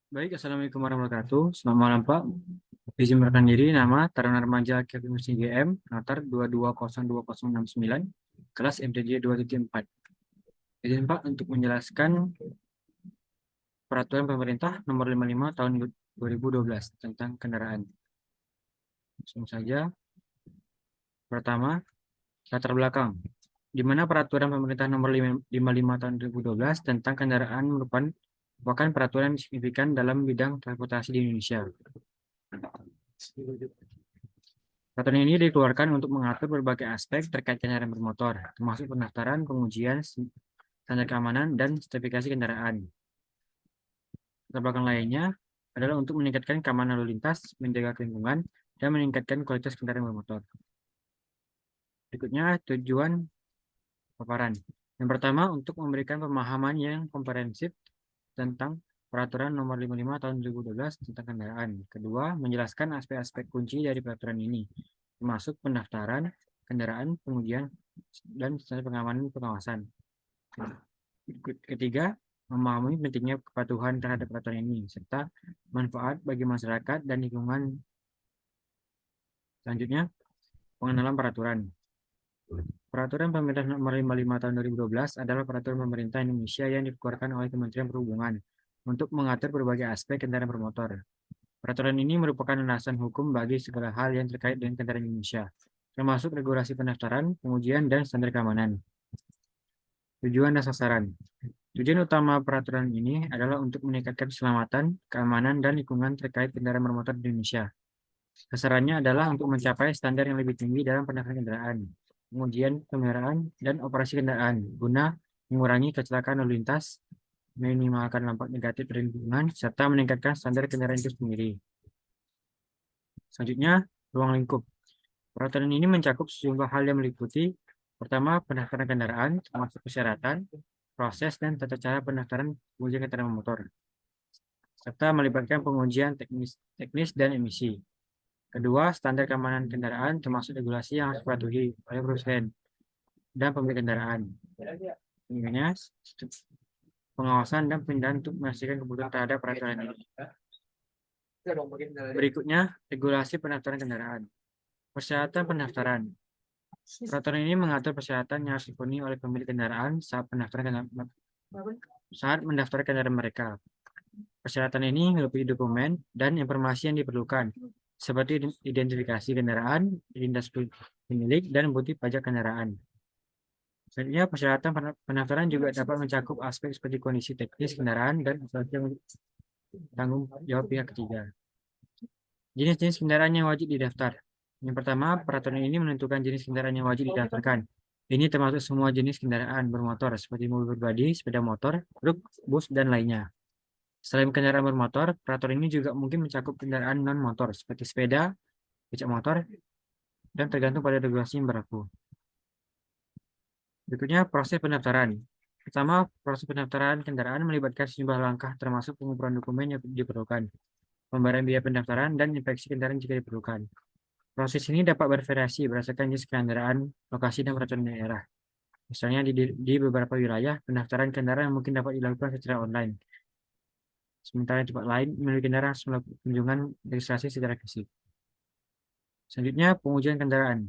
Baik, Assalamualaikum warahmatullahi wabarakatuh. Selamat malam, Pak. Izin memperkenalkan diri, nama Taruna Remaja Kevin Musi GM, Notar 22020069, kelas MTJ 2.4. Izin Pak untuk menjelaskan Peraturan Pemerintah Nomor 55 Tahun 2012 tentang kendaraan. Langsung saja. Pertama, latar belakang. Di mana Peraturan Pemerintah Nomor 55 Tahun 2012 tentang kendaraan merupakan peraturan yang signifikan dalam bidang transportasi di Indonesia. Peraturan ini dikeluarkan untuk mengatur berbagai aspek terkait kendaraan bermotor, termasuk pendaftaran, pengujian, standar keamanan, dan sertifikasi kendaraan. Latar belakang lainnya adalah untuk meningkatkan keamanan lalu lintas, menjaga lingkungan, dan meningkatkan kualitas kendaraan bermotor. Berikutnya, tujuan paparan. Yang pertama, untuk memberikan pemahaman yang komprehensif tentang Peraturan Nomor 55 Tahun 2012 tentang kendaraan. Kedua, menjelaskan aspek-aspek kunci dari peraturan ini, termasuk pendaftaran, kendaraan, pengujian, dan standar pengamanan pengawasan. Ketiga, memahami pentingnya kepatuhan terhadap peraturan ini, serta manfaat bagi masyarakat dan lingkungan. Selanjutnya, pengenalan peraturan. Peraturan Pemerintah Nomor 55 Tahun 2012 adalah peraturan pemerintah Indonesia yang dikeluarkan oleh Kementerian Perhubungan untuk mengatur berbagai aspek kendaraan bermotor. Peraturan ini merupakan landasan hukum bagi segala hal yang terkait dengan kendaraan Indonesia, termasuk regulasi pendaftaran, pengujian, dan standar keamanan. Tujuan dan sasaran. Tujuan utama peraturan ini adalah untuk meningkatkan keselamatan, keamanan, dan lingkungan terkait kendaraan bermotor di Indonesia. Sasarannya adalah untuk mencapai standar yang lebih tinggi dalam pendaftaran kendaraan, pengujian kendaraan, dan operasi kendaraan, guna mengurangi kecelakaan lalu lintas, minimalkan dampak negatif dari lingkungan, serta meningkatkan standar kendaraan itu sendiri. Selanjutnya, ruang lingkup. Peraturan ini mencakup sejumlah hal yang meliputi: pertama, pendaftaran kendaraan, termasuk persyaratan, proses, dan tata cara pendaftaran pengujian kendaraan motor, serta melibatkan pengujian teknis dan emisi. Kedua, standar keamanan kendaraan, termasuk regulasi yang harus dipatuhi oleh perusahaan dan pemilik kendaraan. Selanjutnya, pengawasan dan penindakan untuk memastikan kebutuhan terhadap peraturan ini. Berikutnya, regulasi pendaftaran kendaraan. Persyaratan pendaftaran. Peraturan ini mengatur persyaratan yang harus dipenuhi oleh pemilik kendaraan saat mendaftar kendaraan mereka. Persyaratan ini meliputi dokumen dan informasi yang diperlukan, seperti identifikasi kendaraan, identitas pemilik, dan bukti pajak kendaraan. Selanjutnya, persyaratan pendaftaran juga dapat mencakup aspek seperti kondisi teknis kendaraan dan asuransi yang tanggung jawab pihak ketiga. Jenis-jenis kendaraan yang wajib didaftar. Yang pertama, peraturan ini menentukan jenis kendaraan yang wajib didaftarkan. Ini termasuk semua jenis kendaraan bermotor seperti mobil pribadi, sepeda motor, truk, bus, dan lainnya. Selain kendaraan bermotor, peraturan ini juga mungkin mencakup kendaraan non-motor seperti sepeda, becak motor, dan tergantung pada regulasi yang berlaku. Berikutnya, proses pendaftaran. Pertama, proses pendaftaran kendaraan melibatkan sejumlah langkah termasuk pengumpulan dokumen yang diperlukan, pembayaran biaya pendaftaran, dan inspeksi kendaraan jika diperlukan. Proses ini dapat bervariasi berdasarkan jenis kendaraan, lokasi, dan peraturan daerah. Misalnya di beberapa wilayah, pendaftaran kendaraan mungkin dapat dilakukan secara online. Sementara di tempat lain, pemilik kendaraan harus melakukan kunjungan registrasi secara fisik. Selanjutnya, pengujian kendaraan.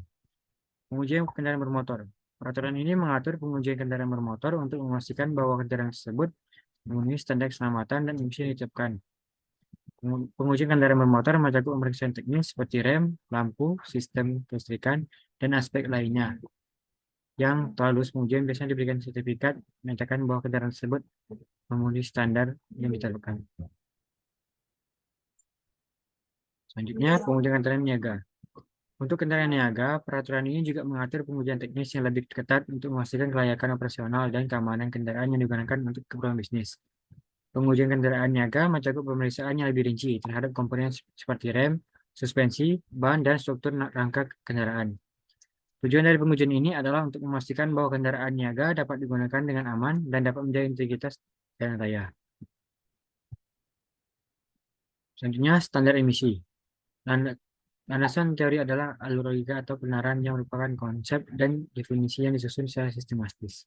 Pengujian kendaraan bermotor. Peraturan ini mengatur pengujian kendaraan bermotor untuk memastikan bahwa kendaraan tersebut memenuhi standar keselamatan dan emisi yang ditetapkan. Pengujian kendaraan bermotor mencakup pemeriksaan teknis seperti rem, lampu, sistem kelistrikan, dan aspek lainnya. Yang telah lulus pengujian biasanya diberikan sertifikat menyatakan bahwa kendaraan tersebut memenuhi standar yang ditetapkan. Selanjutnya, pengujian kendaraan niaga. Untuk kendaraan niaga, peraturan ini juga mengatur pengujian teknis yang lebih ketat untuk memastikan kelayakan operasional dan keamanan kendaraan yang digunakan untuk keperluan bisnis. Pengujian kendaraan niaga mencakup pemeriksaan yang lebih rinci terhadap komponen seperti rem, suspensi, ban, dan struktur rangka kendaraan. Tujuan dari pengujian ini adalah untuk memastikan bahwa kendaraan niaga dapat digunakan dengan aman dan dapat menjaga integritas jalan raya. Selanjutnya, standar emisi. Landasan teori adalah alur logika atau kebenaran yang merupakan konsep dan definisi yang disusun secara sistematis.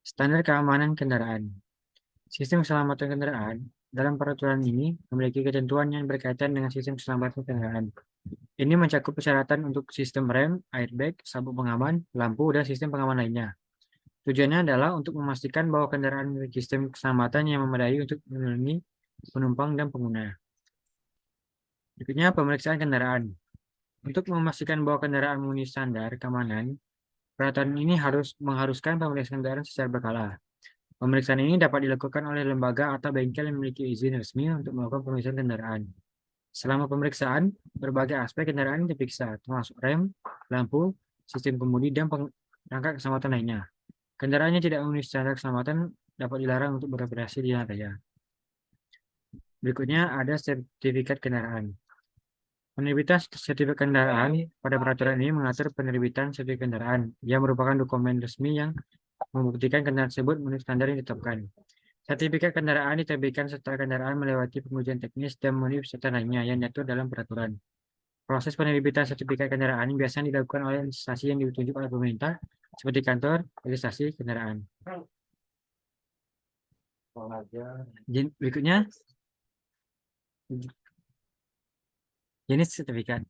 Standar keamanan kendaraan. Sistem keselamatan kendaraan dalam peraturan ini memiliki ketentuan yang berkaitan dengan sistem keselamatan kendaraan. Ini mencakup persyaratan untuk sistem rem, airbag, sabuk pengaman, lampu, dan sistem pengaman lainnya. Tujuannya adalah untuk memastikan bahwa kendaraan memiliki sistem keselamatan yang memadai untuk melindungi penumpang dan pengguna. Berikutnya, pemeriksaan kendaraan. Untuk memastikan bahwa kendaraan memenuhi standar keamanan, peraturan ini mengharuskan pemeriksaan kendaraan secara berkala. Pemeriksaan ini dapat dilakukan oleh lembaga atau bengkel yang memiliki izin resmi untuk melakukan pemeriksaan kendaraan. Selama pemeriksaan, berbagai aspek kendaraan diperiksa, termasuk rem, lampu, sistem kemudi, dan perangkat keselamatan lainnya. Kendaraan yang tidak memenuhi standar keselamatan dapat dilarang untuk beroperasi di jalan raya. Berikutnya ada sertifikat kendaraan. Penerbitan sertifikat kendaraan pada peraturan ini mengatur penerbitan sertifikat kendaraan yang merupakan dokumen resmi yang membuktikan kendaraan tersebut memenuhi standar yang ditetapkan. Sertifikat kendaraan diterbitkan setelah kendaraan melewati pengujian teknis dan memenuhi peserta lainnya yang diatur dalam peraturan. Proses penerbitan sertifikat kendaraan biasanya dilakukan oleh instansi yang ditunjuk oleh pemerintah seperti kantor registrasi kendaraan. Berikutnya, jenis sertifikat.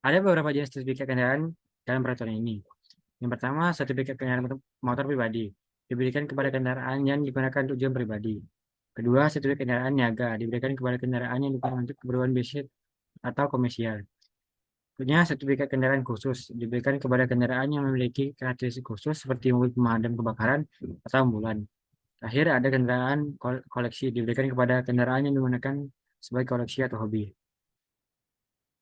Ada beberapa jenis sertifikat kendaraan dalam peraturan ini. Yang pertama, sertifikat kendaraan motor pribadi diberikan kepada kendaraan yang digunakan untuk tujuan pribadi. Kedua, sertifikat kendaraan niaga diberikan kepada kendaraan yang digunakan untuk keperluan bisnis atau komersial. Berikutnya, sertifikat kendaraan khusus diberikan kepada kendaraan yang memiliki karakteristik khusus seperti mobil pemadam kebakaran atau ambulan. Terakhir, ada kendaraan koleksi diberikan kepada kendaraan yang digunakan sebagai koleksi atau hobi.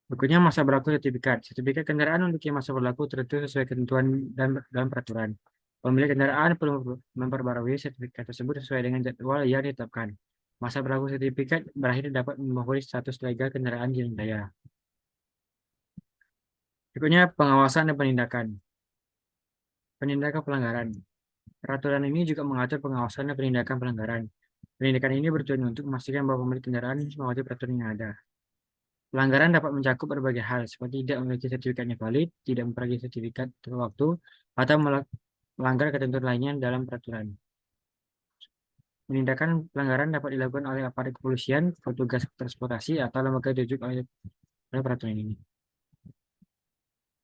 Berikutnya masa berlaku sertifikat. Sertifikat kendaraan memiliki masa berlaku tertentu sesuai ketentuan dan dalam peraturan. Pemilik kendaraan perlu memperbarui sertifikat tersebut sesuai dengan jadwal yang ditetapkan. Masa berlaku sertifikat berakhir dapat memperoleh status legal kendaraan di jalan raya. Berikutnya pengawasan dan penindakan. Penindakan pelanggaran. Peraturan ini juga mengatur pengawasan dan penindakan pelanggaran. Penindakan ini bertujuan untuk memastikan bahwa pemilik kendaraan mematuhi peraturan yang ada. Pelanggaran dapat mencakup berbagai hal, seperti tidak memiliki sertifikatnya valid, tidak memperoleh sertifikat tepat waktu, atau melanggar ketentuan lainnya dalam peraturan. Penindakan pelanggaran dapat dilakukan oleh aparat kepolisian, petugas transportasi, atau lembaga ditunjuk oleh peraturan ini.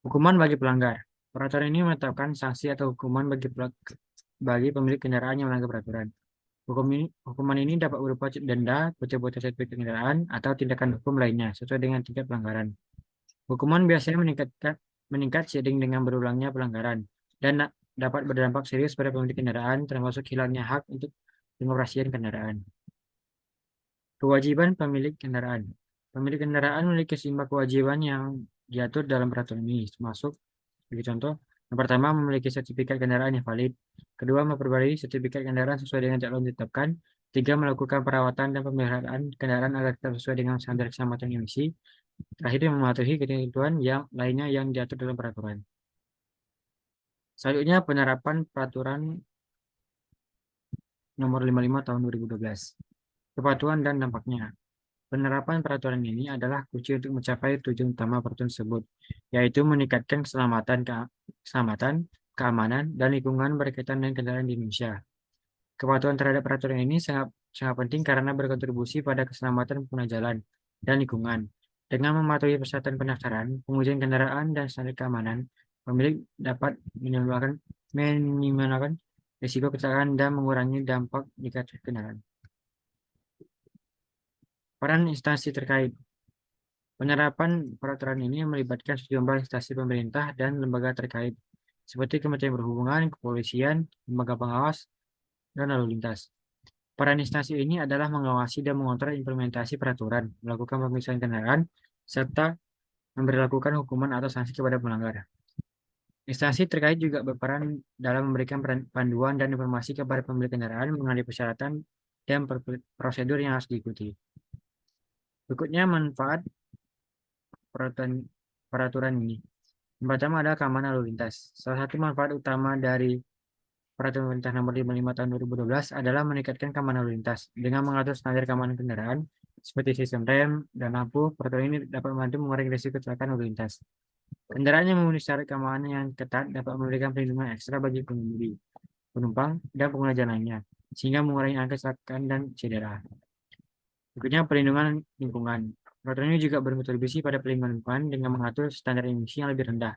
Hukuman bagi pelanggar. Peraturan ini menetapkan sanksi atau hukuman bagi pemilik kendaraan yang melanggar peraturan. Hukuman ini dapat berupa denda, pencabutan sertifikat kendaraan, atau tindakan hukum lainnya sesuai dengan tingkat pelanggaran. Hukuman biasanya meningkat seiring dengan berulangnya pelanggaran dan dapat berdampak serius pada pemilik kendaraan, termasuk hilangnya hak untuk pengoperasian kendaraan. Kewajiban pemilik kendaraan. Pemilik kendaraan memiliki sejumlah kewajiban yang diatur dalam peraturan ini, termasuk sebagai contoh, yang pertama memiliki sertifikat kendaraan yang valid, kedua memperbarui sertifikat kendaraan sesuai dengan jadwal ditetapkan, tiga melakukan perawatan dan pemeliharaan kendaraan agar tetap sesuai dengan standar keselamatan emisi, terakhir mematuhi ketentuan yang lainnya yang diatur dalam peraturan. Selanjutnya penerapan peraturan nomor 55 tahun 2012. Kepatuhan dan dampaknya. Penerapan peraturan ini adalah kunci untuk mencapai tujuan utama peraturan tersebut, yaitu meningkatkan keselamatan, keamanan, dan lingkungan berkaitan dengan kendaraan di Indonesia. Kepatuhan terhadap peraturan ini sangat penting karena berkontribusi pada keselamatan pengguna jalan dan lingkungan. Dengan mematuhi persyaratan pendaftaran, pengujian kendaraan, dan standar keamanan, pemilik dapat meminimalkan risiko kecelakaan dan mengurangi dampak negatif kendaraan. Peran instansi terkait. Penerapan peraturan ini melibatkan sejumlah instansi pemerintah dan lembaga terkait, seperti Kementerian Perhubungan, Kepolisian, lembaga pengawas, dan lalu lintas. Peran instansi ini adalah mengawasi dan mengontrol implementasi peraturan, melakukan pemeriksaan kendaraan, serta memberlakukan hukuman atau sanksi kepada pelanggar. Instansi terkait juga berperan dalam memberikan panduan dan informasi kepada pemilik kendaraan mengenai persyaratan dan prosedur yang harus diikuti. Berikutnya manfaat peraturan ini. Yang pertama adalah keamanan lalu lintas. Salah satu manfaat utama dari Peraturan Pemerintah Nomor 55 Tahun 2012 adalah meningkatkan keamanan lalu lintas. Dengan mengatur standar keamanan kendaraan seperti sistem rem dan lampu, peraturan ini dapat membantu mengurangi risiko kecelakaan lalu lintas. Kendaraan yang memenuhi syarat keamanan yang ketat dapat memberikan perlindungan ekstra bagi pengemudi, penumpang, dan pengguna jalan lainnya. sehingga mengurangi angka kecelakaan dan cedera. Berikutnya, perlindungan lingkungan. Peraturan ini juga berkontribusi pada perlindungan lingkungan dengan mengatur standar emisi yang lebih rendah.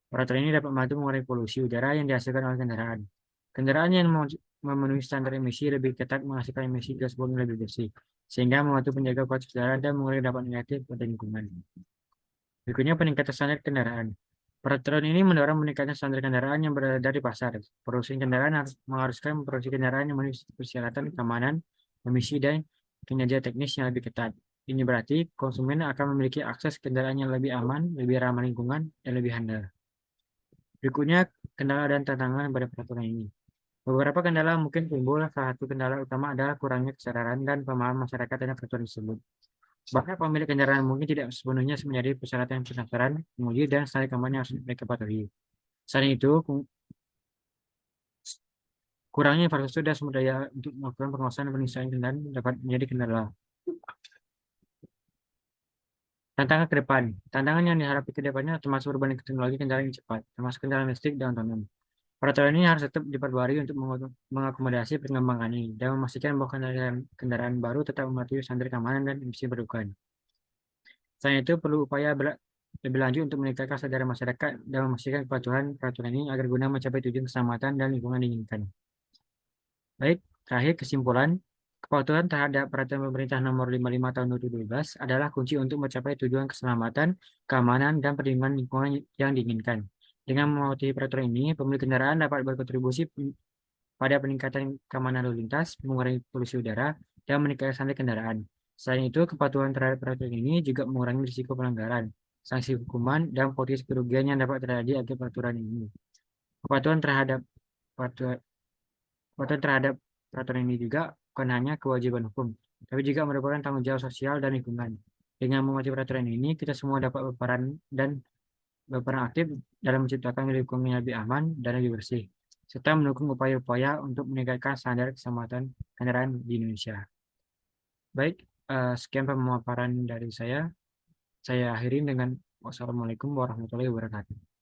Peraturan ini dapat membantu mengurangi polusi udara yang dihasilkan oleh kendaraan. Kendaraan yang memenuhi standar emisi lebih ketat menghasilkan emisi gas buang yang lebih bersih, sehingga membantu menjaga kualitas udara dan mengurangi dampak negatif pada lingkungan. Berikutnya, peningkatan standar kendaraan. Peraturan ini mendorong meningkatnya standar kendaraan yang beredar di pasar. Produsen kendaraan harus mengharuskan produksi kendaraan yang memenuhi persyaratan keamanan, emisi, dan kinerja teknis yang lebih ketat. Ini berarti konsumen akan memiliki akses kendaraan yang lebih aman, lebih ramah lingkungan, dan lebih handal. Berikutnya, kendala dan tantangan pada peraturan ini. Beberapa kendala mungkin timbul. Salah satu kendala utama adalah kurangnya kesadaran dan pemahaman masyarakat tentang peraturan tersebut. Bahkan pemilik kendaraan mungkin tidak sepenuhnya menjadi persyaratan pendaftaran, penguji, dan standar keamanan yang harus mereka patuhi. Selain itu, kurangnya infrastruktur dan sumber daya untuk melakukan pengawasan dan penelitian kendaraan dapat menjadi kendala. Tantangan ke depan. Tantangan yang dihadapi ke depannya termasuk perubahan teknologi kendaraan yang cepat, termasuk kendaraan listrik dan otonom. Peraturan ini harus tetap diperbarui untuk mengakomodasi perkembangan ini dan memastikan bahwa kendaraan baru tetap mematuhi standar keamanan dan emisi berkerugian. Selain itu, perlu upaya lebih lanjut untuk meningkatkan kesadaran masyarakat dan memastikan kepatuhan peraturan ini agar guna mencapai tujuan keselamatan dan lingkungan diinginkan. Baik, terakhir kesimpulan, kepatuhan terhadap peraturan pemerintah nomor 55 tahun 2012 adalah kunci untuk mencapai tujuan keselamatan, keamanan, dan perlindungan lingkungan yang diinginkan. Dengan mematuhi peraturan ini, pemilik kendaraan dapat berkontribusi pada peningkatan keamanan lalu lintas, mengurangi polusi udara, dan meningkatkan standar kendaraan. Selain itu, kepatuhan terhadap peraturan ini juga mengurangi risiko pelanggaran, sanksi hukuman, dan potensi kerugian yang dapat terjadi akibat peraturan ini. Kepatuhan terhadap peraturan, kepatuhan terhadap peraturan ini juga bukan hanya kewajiban hukum, tapi juga merupakan tanggung jawab sosial dan lingkungan. Dengan mematuhi peraturan ini, kita semua dapat berperan aktif dalam menciptakan lingkungan yang lebih aman dan lebih bersih, serta mendukung upaya-upaya untuk meningkatkan standar keselamatan kendaraan di Indonesia. Baik, sekian pemaparan dari saya. Saya akhiri dengan wassalamualaikum warahmatullahi wabarakatuh.